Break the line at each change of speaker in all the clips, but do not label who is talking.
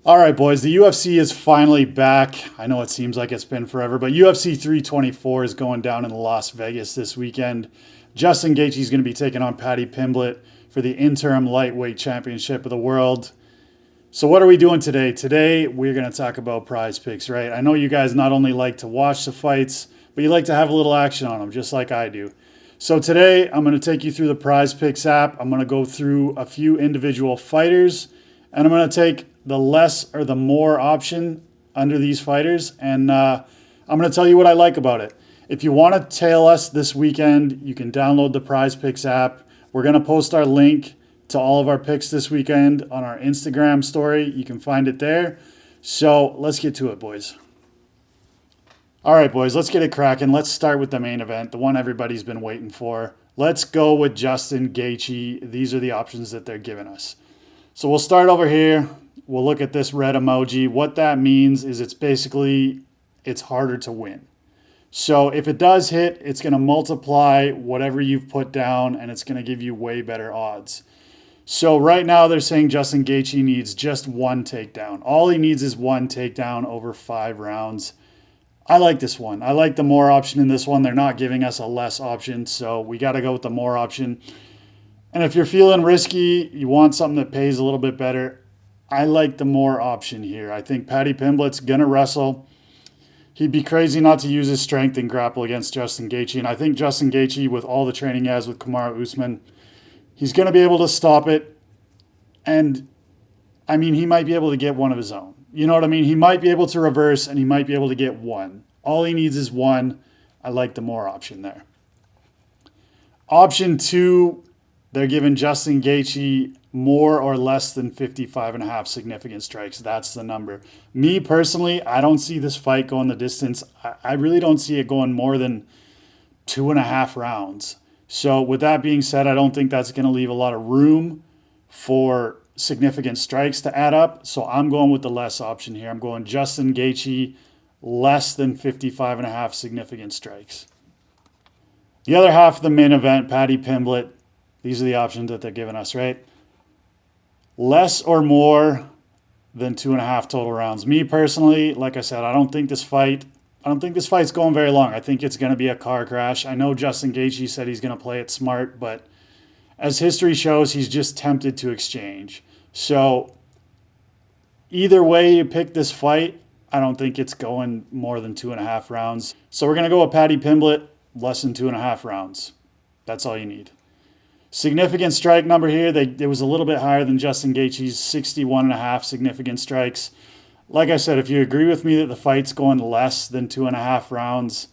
All right, boys, the UFC is finally back. I know it seems like it's been forever, but UFC 324 is going down in Las Vegas this weekend. Justin Gaethje is going to be taking on Paddy Pimblett for the interim lightweight championship of the world. So what are we doing today? Today, we're going to talk about prize picks, right? I know you guys not only like to watch the fights, but you like to have a little action on them, just like I do. So today, I'm going to take you through the prize picks app. I'm going to go through a few individual fighters, and I'm going to take the less or the more option under these fighters, and I'm going to tell you what I like about it. If you want to tail us this weekend, you can download the Prize Picks app. We're going to post our link to all of our picks this weekend on our Instagram story. You can find it there. So let's get to it, boys. All right, boys, let's get it cracking. Let's start with the main event, the one everybody's been waiting for. Let's go with Justin Gaethje. These are the options that they're giving us. So we'll start over here. We'll look at this red emoji. What that means is it's harder to win. So if it does hit, it's going to multiply whatever you've put down, and it's going to give you way better odds. So right now they're saying Justin Gaethje needs just one takedown. All he needs is one takedown over 5 rounds. I like this one. I like the more option in this one. They're not giving us a less option, so we got to go with the more option. And if you're feeling risky, you want something that pays a little bit better, I like the more option here. I think Paddy Pimblett's going to wrestle. He'd be crazy not to use his strength and grapple against Justin Gaethje. And I think Justin Gaethje, with all the training he has with Kamaru Usman, he's going to be able to stop it. And, I mean, he might be able to get one of his own. You know what I mean? He might be able to reverse, and he might be able to get one. All he needs is one. I like the more option there. Option 2, they're giving Justin Gaethje more or less than 55.5 significant strikes. That's the number. Me personally, I don't see this fight going the distance. I really don't see it going more than 2.5 rounds. So with that being said, I don't think that's going to leave a lot of room for significant strikes to add up. So I'm going with the less option here. I'm going Justin Gaethje less than 55.5 significant strikes. The other half of the main event, Paddy Pimblett. These are the options that they're giving us, right? Less or more than 2.5 total rounds. Me personally, like I said, I don't think this fight's going very long. I think it's going to be a car crash. I know Justin Gaethje said he's going to play it smart, but as history shows, he's just tempted to exchange. So either way you pick this fight, I don't think it's going more than 2.5 rounds. So we're going to go with Paddy Pimblett, less than 2.5 rounds. That's all you need. Significant strike number here, it was a little bit higher than Justin Gaethje's 61.5 significant strikes. Like I said, if you agree with me that the fight's going less than 2.5 rounds,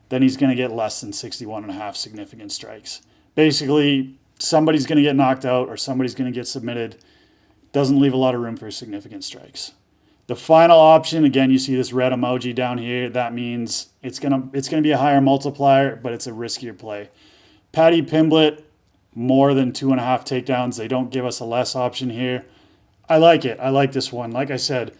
then he's going to get less than 61.5 significant strikes. Basically, somebody's going to get knocked out or somebody's going to get submitted. Doesn't leave a lot of room for significant strikes. The final option, again, you see this red emoji down here. That means it's going to be a higher multiplier, but it's a riskier play. Paddy Pimblett, more than 2.5 takedowns. They don't give us a less option here. I like it. I like this one. Like I said,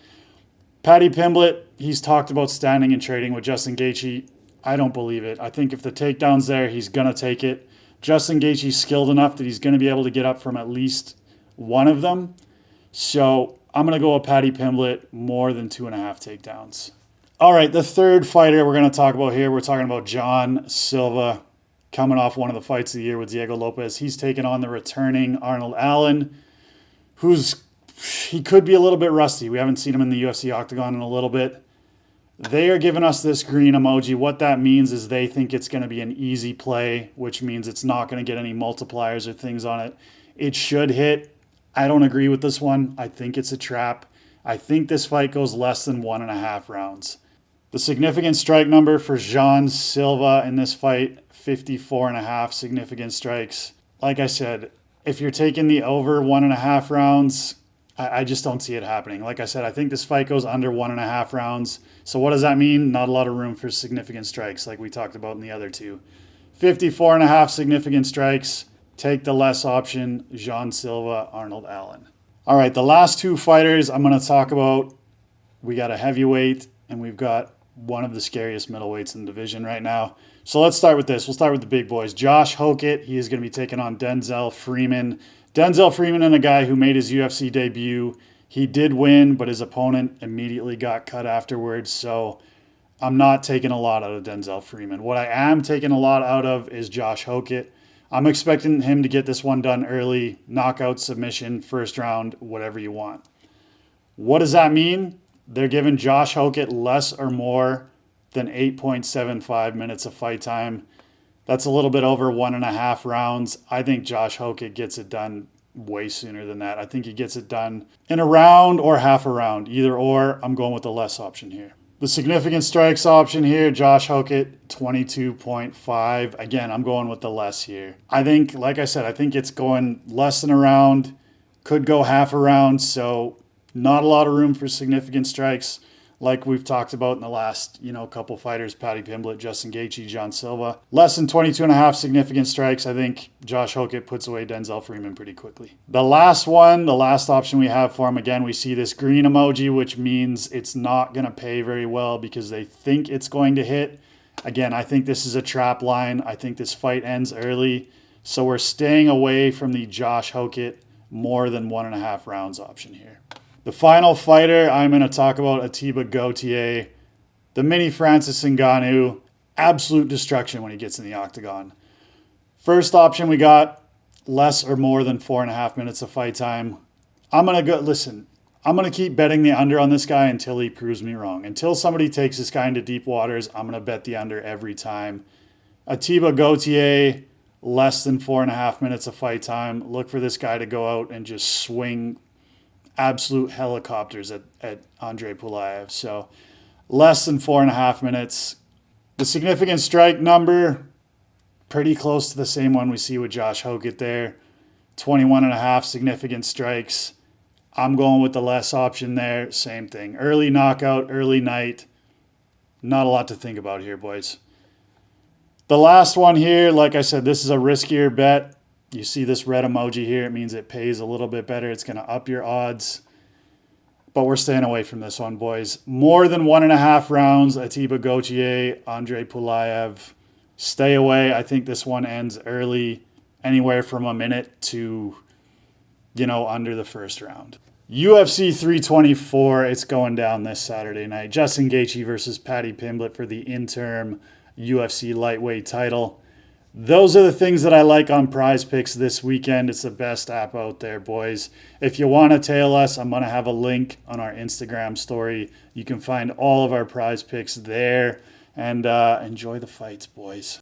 Paddy Pimblett, he's talked about standing and trading with Justin Gaethje. I don't believe it. I think if the takedown's there, he's going to take it. Justin Gaethje's skilled enough that he's going to be able to get up from at least one of them. So I'm going to go with Paddy Pimblett, more than 2.5 takedowns. All right, the third fighter we're going to talk about here, we're talking about John Silva, coming off one of the fights of the year with Diego Lopez. He's taking on the returning Arnold Allen, he could be a little bit rusty. We haven't seen him in the UFC octagon in a little bit. They are giving us this green emoji. What that means is they think it's going to be an easy play, which means it's not going to get any multipliers or things on it. It should hit. I don't agree with this one. I think it's a trap. I think this fight goes less than 1.5 rounds. The significant strike number for John Silva in this fight, 54.5 significant strikes. Like I said, if you're taking the over 1.5 rounds, I just don't see it happening. Like I said, I think this fight goes under 1.5 rounds. So what does that mean? Not a lot of room for significant strikes like we talked about in the other two. 54.5 significant strikes. Take the less option, John Silva, Arnold Allen. All right, the last two fighters I'm going to talk about. We got a heavyweight and we've got one of the scariest middleweights in the division right now. So let's start with this. We'll start with the big boys. Josh Hokett, he is going to be taking on Denzel Freeman. Denzel Freeman and a guy who made his UFC debut. He did win, but his opponent immediately got cut afterwards. So I'm not taking a lot out of Denzel Freeman. What I am taking a lot out of is Josh Hokett. I'm expecting him to get this one done early, knockout, submission, first round, whatever you want. What does that mean? They're giving Josh Hokett less or more than 8.75 minutes of fight time. That's a little bit over 1.5 rounds. I think Josh Hokett gets it done way sooner than that. I think he gets it done in a round or half a round. Either or, I'm going with the less option here. The significant strikes option here, Josh Hokett, 22.5. Again, I'm going with the less here. I think, like I said, I think it's going less than a round. Could go half a round, so not a lot of room for significant strikes like we've talked about in the last, couple fighters, Paddy Pimblett, Justin Gaethje, John Silva. Less than 22.5 significant strikes. I think Josh Hokett puts away Denzel Freeman pretty quickly. The last one, the last option we have for him, again, we see this green emoji, which means it's not going to pay very well because they think it's going to hit. Again, I think this is a trap line. I think this fight ends early. So we're staying away from the Josh Hokett more than 1.5 rounds option here. The final fighter I'm going to talk about, Atiba Gaethje, the mini Francis Ngannou, absolute destruction when he gets in the octagon. First option we got, less or more than 4.5 minutes of fight time. I'm going to keep betting the under on this guy until he proves me wrong. Until somebody takes this guy into deep waters, I'm going to bet the under every time. Atiba Gaethje, less than 4.5 minutes of fight time. Look for this guy to go out and just swing absolute helicopters at Andre Pulaev. So less than 4.5 minutes. The significant strike number, pretty close to the same one we see with Josh Hokett there. 21.5 significant strikes. I'm going with the less option there. Same thing. Early knockout, early night. Not a lot to think about here, boys. The last one here, like I said, this is a riskier bet. You see this red emoji here. It means it pays a little bit better. It's going to up your odds. But we're staying away from this one, boys. More than 1.5 rounds, Atiba Gaethje, Andre Pulaev. Stay away. I think this one ends early, anywhere from a minute to, under the first round. UFC 324, it's going down this Saturday night. Justin Gaethje versus Paddy Pimblett for the interim UFC lightweight title. Those are the things that I like on Prize Picks this weekend. It's the best app out there, boys. If you want to tail us, I'm going to have a link on our Instagram story. You can find all of our Prize Picks there. And enjoy the fights, boys.